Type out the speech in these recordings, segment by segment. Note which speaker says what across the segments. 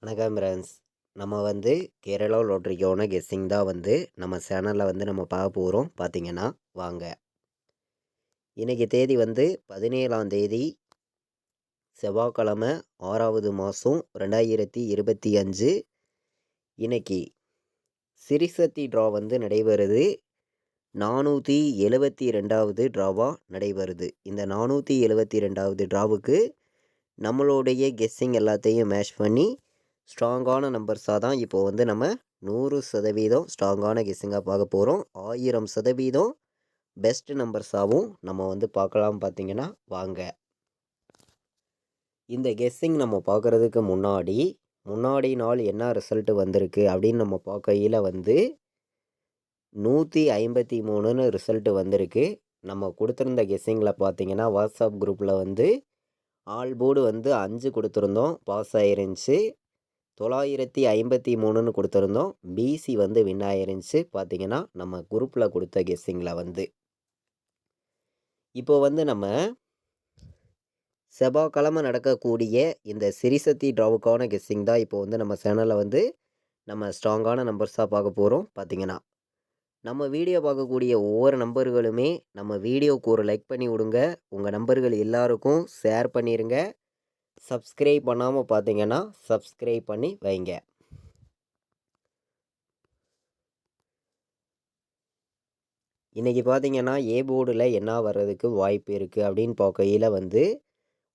Speaker 1: வணக்கம் ஃப்ரெண்ட்ஸ். நம்ம வந்து கேரளா லாட்ரிக்கான கெஸ்ஸிங் தான் வந்து நம்ம சேனலில் வந்து நம்ம பார்க்க போகிறோம். பார்த்தீங்கன்னா வாங்க. இன்றைக்கி தேதி வந்து 17ஆம் தேதி செவ்வாய்க்கிழமை 6வது மாதம் 2025. இன்னைக்கு சிரிசத்தி ட்ரா வந்து நடைபெறுது. 472வது ட்ராவாக நடைபெறுது. இந்த 472வது ட்ராவுக்கு நம்மளுடைய கெஸ்ஸிங் எல்லாத்தையும் மேட்ச் பண்ணி ஸ்ட்ராங்கான நம்பர்ஸாக தான் இப்போது வந்து நம்ம 100% ஸ்ட்ராங்கான கெஸ்ஸிங்காக பார்க்க போகிறோம். 1000% பெஸ்ட் நம்பர்ஸாகவும் நம்ம வந்து பார்க்கலாம். பார்த்தீங்கன்னா வாங்க. இந்த கெஸ்ஸிங் நம்ம பார்க்குறதுக்கு முன்னாடி நாள் என்ன ரிசல்ட்டு வந்திருக்கு அப்படின்னு நம்ம பார்க்கையில் வந்து 153ன்னு ரிசல்ட்டு வந்திருக்கு. நம்ம கொடுத்துருந்த கெஸ்ஸிங்கில் பார்த்தீங்கன்னா வாட்ஸ்அப் குரூப்பில் வந்து ஆல் போர்டு வந்து 5 கொடுத்துருந்தோம், பாஸ் ஆயிருந்துச்சு. 953ன்னு கொடுத்துருந்தோம், பிசி வந்து வின் ஆயிருந்துச்சு. பார்த்தீங்கன்னா நம்ம குரூப்பில் கொடுத்த கெஸ்ஸிங்கில் வந்து இப்போ வந்து நம்ம செவ்வாய்க்கிழமை நடக்கக்கூடிய இந்த சிரிசத்தி ட்ராவுக்கான கெஸ்ஸிங் தான் இப்போ வந்து நம்ம சேனலில் வந்து நம்ம ஸ்ட்ராங்கான நம்பர்ஸாக பார்க்க போகிறோம். பார்த்தீங்கன்னா நம்ம வீடியோ பார்க்கக்கூடிய ஒவ்வொரு நம்பர்களுமே நம்ம வீடியோவுக்கு ஒரு லைக் பண்ணி விடுங்க. உங்கள் நம்பர்கள் எல்லாருக்கும் ஷேர் பண்ணிடுங்க. சப்ஸ்கிரைப் பண்ணாமல் பார்த்தீங்கன்னா சப்ஸ்கிரைப் பண்ணி வைங்க. இன்றைக்கி பார்த்தீங்கன்னா ஏ போர்டில் என்ன வர்றதுக்கு வாய்ப்பு இருக்குது அப்படின்னு பார்க்கையில் வந்து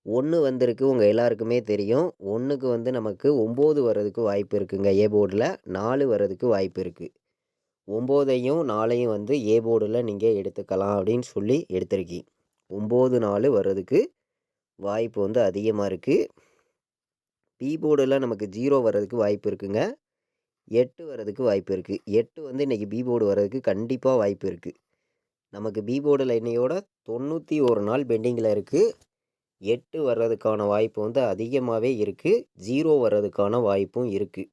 Speaker 1: 1 வந்திருக்கு. உங்கள் எல்லாருக்குமே தெரியும். 1க்கு வந்து நமக்கு 9 வர்றதுக்கு வாய்ப்பு இருக்குங்க. ஏ போர்டில் 4 வர்றதுக்கு வாய்ப்பு இருக்குது. 9ஐயும் 4ஐயும் வந்து ஏ போர்டில் நீங்கள் எடுத்துக்கலாம் அப்படின்னு சொல்லி எடுத்திருக்கீங்க. 9 4 வர்றதுக்கு வாய்ப்பு வந்து அதிகமாக இருக்குது. பி போர்டில் நமக்கு 0 வர்றதுக்கு வாய்ப்பு இருக்குங்க. 8 வர்றதுக்கு வாய்ப்பு இருக்குது. 8 வந்து இன்றைக்கி பி போர்டு வர்றதுக்கு கண்டிப்பாக வாய்ப்பு இருக்குது. நமக்கு பி போர்டில் இன்னையோட 91 நாள் பெண்டிங்கில் இருக்குது. 8 வர்றதுக்கான வாய்ப்பு வந்து அதிகமாகவே இருக்குது. 0 வர்றதுக்கான வாய்ப்பும் இருக்குது.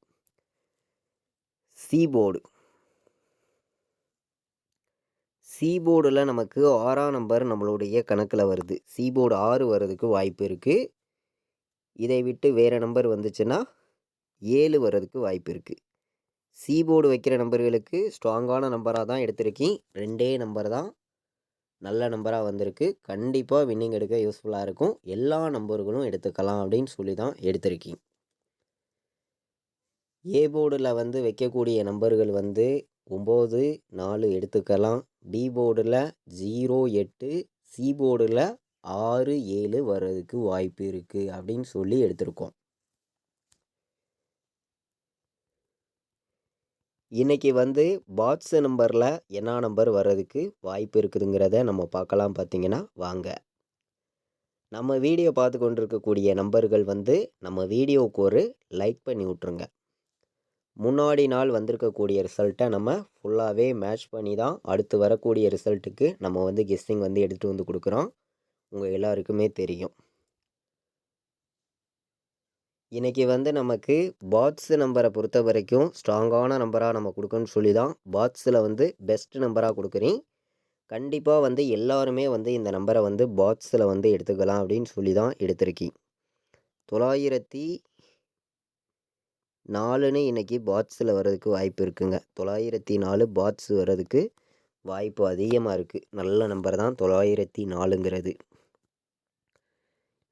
Speaker 1: சி போர்டில் நமக்கு 6ஆம் நம்பர் நம்மளுடைய கணக்கில் வருது. சி போர்டு 6 வர்றதுக்கு வாய்ப்பு இருக்குது. இதை விட்டு வேறு நம்பர் வந்துச்சுன்னா 7 வர்றதுக்கு வாய்ப்பு இருக்குது. சி போர்டு வைக்கிற நம்பர்களுக்கு ஸ்ட்ராங்கான நம்பராக தான் எடுத்திருக்கேன். 2 நம்பர் தான் நல்ல நம்பராக வந்திருக்கு. கண்டிப்பாக வின்னிங் எடுக்க யூஸ்ஃபுல்லாக இருக்கும். எல்லா நம்பர்களும் எடுத்துக்கலாம் அப்படின்னு சொல்லி தான் எடுத்திருக்கேன். ஏ போர்டில் வந்து வைக்கக்கூடிய நம்பர்கள் வந்து 9 4 எடுத்துக்கலாம். பி போர்டில் 0 8, சி போர்டில் 6 7 வர்றதுக்கு வாய்ப்பு இருக்குது அப்படின்னு சொல்லி எடுத்திருக்கோம். இன்றைக்கி வந்து பாக்ஸ் நம்பரில் என்ன நம்பர் வர்றதுக்கு வாய்ப்பு இருக்குதுங்கிறத நம்ம பார்க்கலாம். பார்த்தீங்கன்னா வாங்க. நம்ம வீடியோ பார்த்து கொண்டிருக்கக்கூடிய நம்பர்கள் வந்து நம்ம வீடியோவுக்கு ஒரு லைக் பண்ணி விட்ருங்க. முன்னாடி நாள் வந்திருக்கக்கூடிய ரிசல்ட்டை நம்ம ஃபுல்லாகவே மேட்ச் பண்ணி தான் அடுத்து வரக்கூடிய ரிசல்ட்டுக்கு நம்ம வந்து கெஸ்ஸிங் வந்து எடுத்துகிட்டு வந்து கொடுக்குறோம். உங்கள் எல்லாருக்குமே தெரியும். இன்றைக்கி வந்து நமக்கு பாட்ஸ் நம்பரை பொறுத்த வரைக்கும் ஸ்ட்ராங்கான நம்பராக நம்ம கொடுக்கணும்னு சொல்லி தான் பாட்ஸில் வந்து பெஸ்ட் நம்பராக கொடுக்குறேன். கண்டிப்பாக வந்து எல்லாருமே வந்து இந்த நம்பரை வந்து பாட்ஸில் வந்து எடுத்துக்கலாம் அப்படின்னு சொல்லி தான் எடுத்திருக்கேன். 904ன்னு இன்றைக்கி பாட்ஸில் வர்றதுக்கு வாய்ப்பு இருக்குங்க. 904 பாட்ஸ் வர்றதுக்கு வாய்ப்பு அதிகமாக இருக்குது. நல்ல நம்பர் தான் 904ங்கிறது.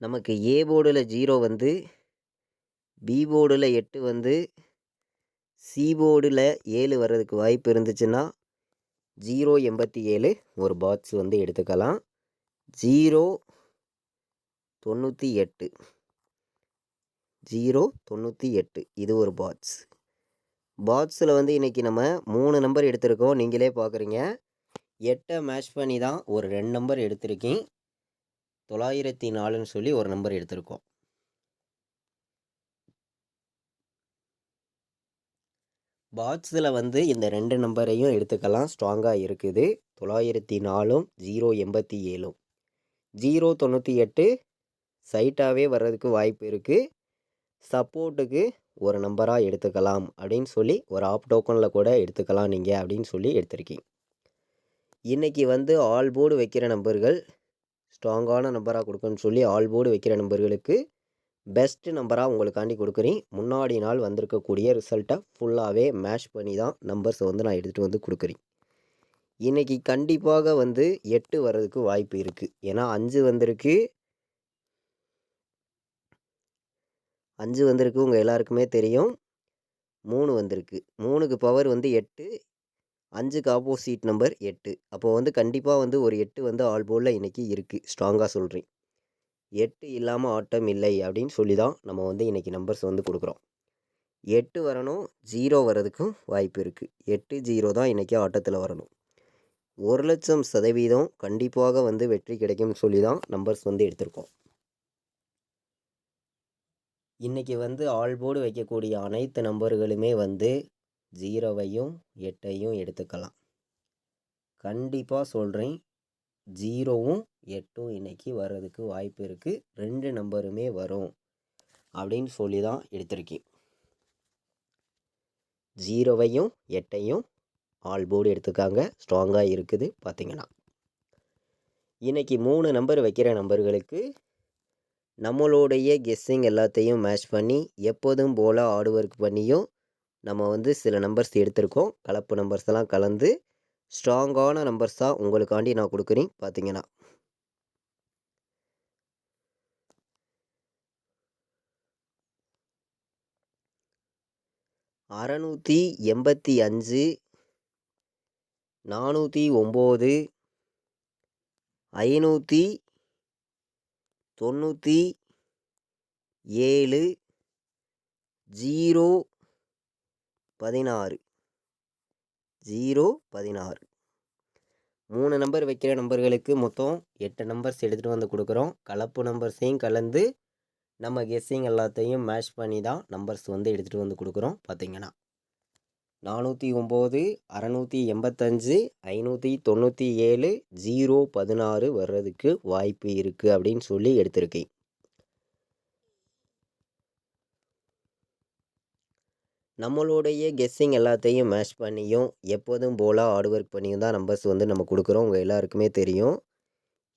Speaker 1: நமக்கு ஏ போர்டில் 0 வந்து, பி போர்டில் 8 வந்து, சி போர்டில் 7 வர்றதுக்கு வாய்ப்பு இருந்துச்சுன்னா 087 ஒரு பாட்ஸ் வந்து எடுத்துக்கலாம். 098 098 இது ஒரு பாட்ஸ். பாட்ஸில் வந்து இன்றைக்கி நம்ம 3 நம்பர் எடுத்திருக்கோம். நீங்களே பார்க்குறீங்க. 8 மேட்ச் பண்ணி தான் ஒரு 2 நம்பர் எடுத்திருக்கேன். 904ன்னு சொல்லி ஒரு நம்பர் எடுத்திருக்கோம். பாட்ஸில் வந்து இந்த 2 நம்பரையும் எடுத்துக்கலாம். ஸ்ட்ராங்காக இருக்குது. 904ம் 087ம். 098 சைட்டாகவே வர்றதுக்கு வாய்ப்பு இருக்குது. சப்போர்ட்டுக்கு ஒரு நம்பராக எடுத்துக்கலாம் அப்படின்னு சொல்லி ஒரு ஆப் டோக்கனில் கூட எடுத்துக்கலாம் நீங்கள் அப்படின்னு சொல்லி எடுத்திருக்கீங்க. இன்றைக்கி வந்து ஆல் போர்டு வைக்கிற நம்பர்கள் ஸ்ட்ராங்கான நம்பராக கொடுக்கணும்னு சொல்லி ஆல் போர்டு வைக்கிற நம்பர்களுக்கு பெஸ்ட் நம்பராக உங்களுக்காண்டி கொடுக்குறேன். முன்னாடி நாள் வந்திருக்கக்கூடிய ரிசல்ட்டை ஃபுல்லாகவே மேட்ச் பண்ணி தான் நம்பர்ஸை வந்து நான் எடுத்துகிட்டு வந்து கொடுக்குறேன். இன்றைக்கி கண்டிப்பாக வந்து 8 வர்றதுக்கு வாய்ப்பு இருக்குது. ஏன்னா 5 வந்திருக்கு. 5 வந்திருக்கு, உங்கள் எல்லாருக்குமே தெரியும். 3 வந்திருக்கு. 3க்கு பவர் வந்து 8, 5க்கு ஆப்போசிட் நம்பர் 8. அப்போது வந்து கண்டிப்பாக வந்து ஒரு 8 வந்து ஆல் போர்டில் இன்றைக்கி இருக்குது. ஸ்ட்ராங்காக சொல்கிறேன். 8 இல்லாமல் ஆட்டம் இல்லை அப்படின்னு சொல்லி தான் நம்ம வந்து இன்றைக்கி நம்பர்ஸ் வந்து கொடுக்குறோம். 8 வரணும், 0 வர்றதுக்கும் வாய்ப்பு இருக்குது. 8, 0 தான் இன்றைக்கி ஆட்டத்தில் வரணும். 1,00,000% கண்டிப்பாக வந்து வெற்றி கிடைக்கும்னு சொல்லி தான் நம்பர்ஸ் வந்து எடுத்திருக்கோம். இன்றைக்கி வந்து ஆல் போர்டு வைக்கக்கூடிய அனைத்து நம்பர்களுமே வந்து 0வையும் 8ஐயும் எடுத்துக்கலாம். கண்டிப்பாக சொல்கிறேன், 0வும் 8ம் இன்றைக்கி வர்றதுக்கு வாய்ப்பு இருக்குது. 2 நம்பருமே வரும் அப்படின்னு சொல்லி தான் எடுத்திருக்கேன். 0வையும் 8ஐயும் ஆல் போர்டு எடுத்துக்காங்க. ஸ்ட்ராங்காக இருக்குது. பார்த்திங்கன்னா இன்றைக்கி 3 நம்பர் வைக்கிற நம்பர்களுக்கு நம்மளுடைய கெஸ்ஸிங் எல்லாத்தையும் மேட்ச் பண்ணி எப்போதும் போல் ஹார்ட் ஒர்க் பண்ணியும் நம்ம வந்து சில நம்பர்ஸ் எடுத்திருக்கோம். கலப்பு நம்பர்ஸ் எல்லாம் கலந்து ஸ்ட்ராங்கான நம்பர்ஸாக உங்களுக்காண்டி நான் கொடுக்குறேன். பார்த்திங்கன்னா 685, 409, 597, 016, 016 3 நம்பர் வைக்கிற நம்பர்களுக்கு மொத்தம் 8 நம்பர்ஸ் எடுத்துகிட்டு வந்து கொடுக்குறோம். கலப்பு நம்பர்ஸையும் கலந்து நம்ம கெஸ்ஸிங் எல்லாத்தையும் மேட்ச் பண்ணி தான் நம்பர்ஸ் வந்து எடுத்துகிட்டு வந்து கொடுக்குறோம். பார்த்திங்கன்னா 409, 685, 597, 016 வர்றதுக்கு வாய்ப்பு இருக்குது அப்படின்னு சொல்லி எடுத்திருக்கேன். நம்மளுடைய கெஸ்ஸிங் எல்லாத்தையும் மேட்ச் பண்ணியும் எப்போதும் போல் ஹார்ட் ஒர்க் பண்ணியும் தான் நம்பர்ஸ் வந்து நம்ம கொடுக்குறோம். உங்கள் எல்லாருக்குமே தெரியும்.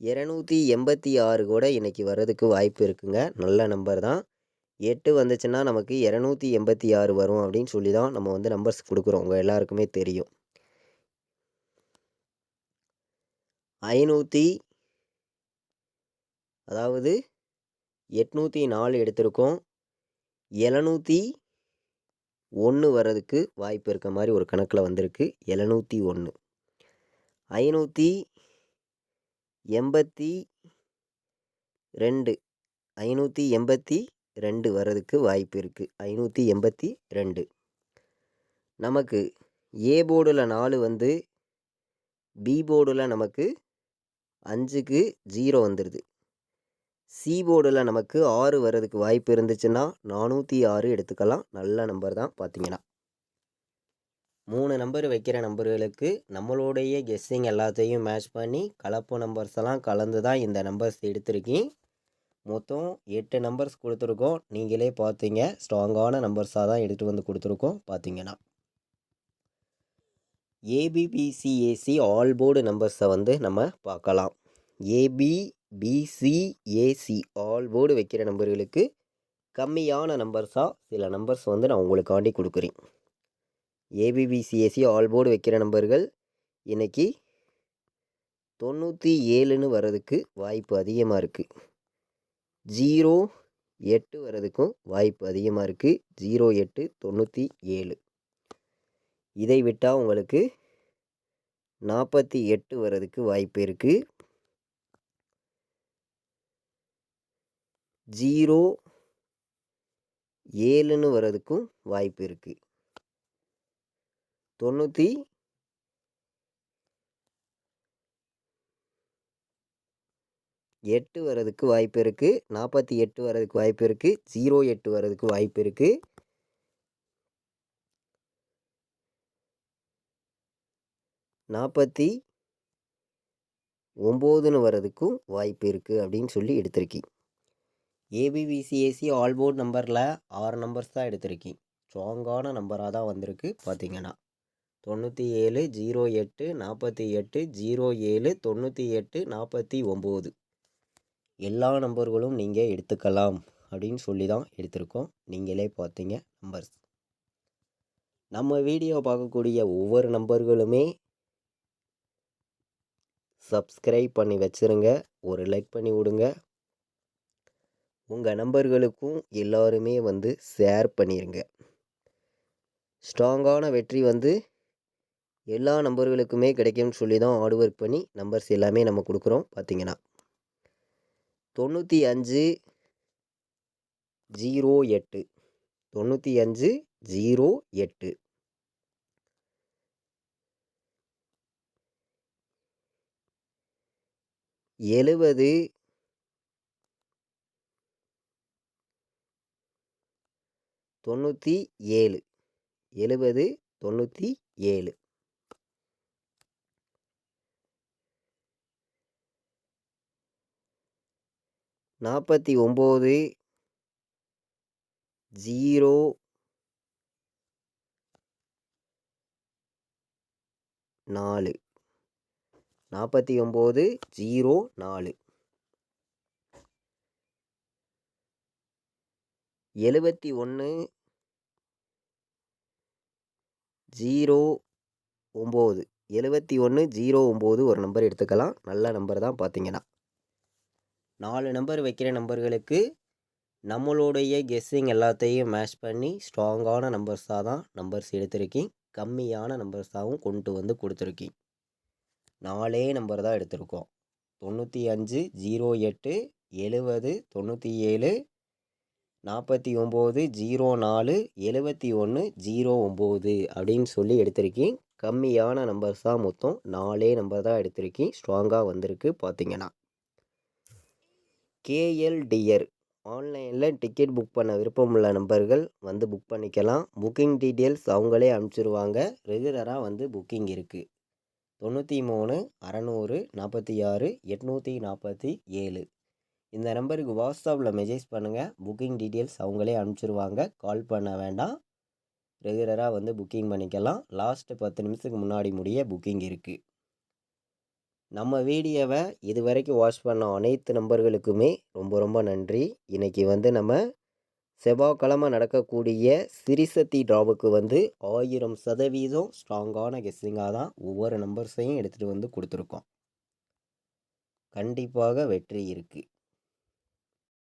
Speaker 1: 286 கூட இன்றைக்கி வர்றதுக்கு வாய்ப்பு இருக்குங்க. நல்ல நம்பர் தான். 8 வந்துச்சுன்னா நமக்கு 286 வரும் அப்படின்னு சொல்லி தான் நம்ம வந்து நம்பர்ஸ் கொடுக்குறோம். உங்கள் எல்லாருக்குமே தெரியும். 500 அதாவது 804 எடுத்திருக்கோம். 701 வர்றதுக்கு வாய்ப்பு இருக்க மாதிரி ஒரு கணக்கில் வந்திருக்கு. 701, 582, 582 வர்றதுக்கு வாய்ப்பு இருக்குது. 582 நமக்கு ஏ போர்டில் 4 வந்து பி போர்டில் நமக்கு 5க்கு 0 வந்துடுது. சி போர்டில் நமக்கு 6 வர்றதுக்கு வாய்ப்பு இருந்துச்சுன்னா 406 எடுத்துக்கலாம். நல்ல நம்பர் தான். பார்த்திங்கன்னா 3 நம்பர் வைக்கிற நம்பர்களுக்கு நம்மளுடைய கெஸ்ஸிங் எல்லாத்தையும் மேட்ச் பண்ணி கலப்பு நம்பர்ஸ் எல்லாம் கலந்து தான் இந்த நம்பர்ஸ் எடுத்திருக்கேன். மொத்தம் 8 நம்பர்ஸ் கொடுத்துருக்கோம். நீங்களே பார்த்தீங்க, ஸ்ட்ராங்கான நம்பர்ஸாக தான் எடுத்துகிட்டு வந்து கொடுத்துருக்கோம். பார்த்திங்கன்னா ஏபிபிசிஏசி ஆல் போர்டு நம்பர்ஸை வந்து நம்ம பார்க்கலாம். ஏபிபிசிஏசி ஆல் போர்டு வைக்கிற நம்பர்களுக்கு கம்மியான நம்பர்ஸாக சில நம்பர்ஸ் வந்து நான் உங்களுக்காண்டி கொடுக்குறேன். ஏபிபிசிஏசி ஆல் போர்டு வைக்கிற நம்பர்கள் இன்றைக்கி 97ன்னு வர்றதுக்கு வாய்ப்பு அதிகமாக இருக்குது. 08 வர்றதுக்கும் வாய்ப்பு அதிகமாக இருக்குது. 08, 97. இதை விட்டால் உங்களுக்கு 48 வர்றதுக்கு வாய்ப்பு இருக்குது. 07ன்னு வர்றதுக்கும் வாய்ப்பு இருக்குது. 98 வர்றதுக்கு வாய்ப்பு இருக்குது. 48 வர்றதுக்கு வாய்ப்பு இருக்குது. 08 வர்றதுக்கு வாய்ப்பு இருக்குது. 49ன்னு வர்றதுக்கும் வாய்ப்பு இருக்குது அப்படின்னு சொல்லி எடுத்திருக்கேன். ஏபிபிசிஏசி ஆல் போர்ட் நம்பரில் 6 நம்பர்ஸ் தான் எடுத்திருக்கேன். ஸ்ட்ராங்கான நம்பராக தான் வந்திருக்கு. பார்த்திங்கன்னா 97, 08, 48, 07, 98, 49 எல்லா நம்பர்களும் நீங்கள் எடுத்துக்கலாம் அப்படின்னு சொல்லி தான் எடுத்திருக்கோம். நீங்களே பார்த்தீங்க நம்பர்ஸ். நம்ம வீடியோ பார்க்கக்கூடிய ஒவ்வொரு நம்பர்களுமே சப்ஸ்கிரைப் பண்ணி வச்சுருங்க. ஒரு லைக் பண்ணி விடுங்க. உங்கள் நண்பர்களுக்கும் எல்லாருமே வந்து ஷேர் பண்ணிடுங்க. ஸ்ட்ராங்கான வெற்றி வந்து எல்லா நம்பர்களுக்குமே கிடைக்கும்னு சொல்லி தான் ஹார்ட் ஒர்க் பண்ணி நம்பர்ஸ் எல்லாமே நம்ம கொடுக்குறோம். பார்த்தீங்கன்னா 9508 9508 70 97 70 97 49 0 4 49 0 4 71 0 9 71 0 9 ஒரு நம்பர் எடுத்துக்கலாம். நல்ல நம்பர் தான். பார்த்தீங்கன்னா 4 நம்பர் வைக்கிற நம்பர்களுக்கு நம்மளுடைய கெஸ்ஸிங் எல்லாத்தையும் மேட்ச் பண்ணி ஸ்ட்ராங்கான நம்பர்ஸாக தான் நம்பர்ஸ் எடுத்திருக்கேன். கம்மியான நம்பர்ஸாகவும் கொண்டு வந்து கொடுத்துருக்கேன். 4 நம்பர் தான் எடுத்திருக்கோம். 95 08 70 97 49 04 71 09 அப்படின்னு சொல்லி எடுத்திருக்கேன். கம்மியான நம்பர்ஸாக மொத்தம் 4 நம்பர் தான் எடுத்திருக்கேன். ஸ்ட்ராங்காக வந்திருக்கு. பார்த்தீங்கன்னா கேஎல் டியர் ஆன்லைனில் டிக்கெட் புக் பண்ண விருப்பமுள்ள நம்பர்கள் வந்து புக் பண்ணிக்கலாம். புக்கிங் டீட்டெயில்ஸ் அவங்களே அனுப்பிச்சிருவாங்க. ரெகுலராக வந்து புக்கிங் இருக்குது. 93 600 46 847 இந்த நம்பருக்கு வாட்ஸ்அப்பில் மெசேஜ் பண்ணுங்கள். புக்கிங் டீட்டெயில்ஸ் அவங்களே அனுப்பிச்சிருவாங்க. கால் பண்ண வேண்டாம். ரெகுலராக வந்து புக்கிங் பண்ணிக்கலாம். லாஸ்ட்டு 10 நிமிஷத்துக்கு முன்னாடி முடிய புக்கிங் இருக்குது. நம்ம வீடியோவை இது வரைக்கும் வாட்ச் பண்ண அனைத்து நம்பர்களுக்குமே ரொம்ப ரொம்ப நன்றி. இன்றைக்கி வந்து நம்ம செவ்வாய்க்கிழமை நடக்கக்கூடிய சிரிசக்தி டிராவுக்கு வந்து 1000% ஸ்ட்ராங்கான கெஸ்ஸிங்காக தான் ஒவ்வொரு நம்பர்ஸையும் எடுத்துகிட்டு வந்து கொடுத்துருக்கோம். கண்டிப்பாக வெற்றி இருக்குது.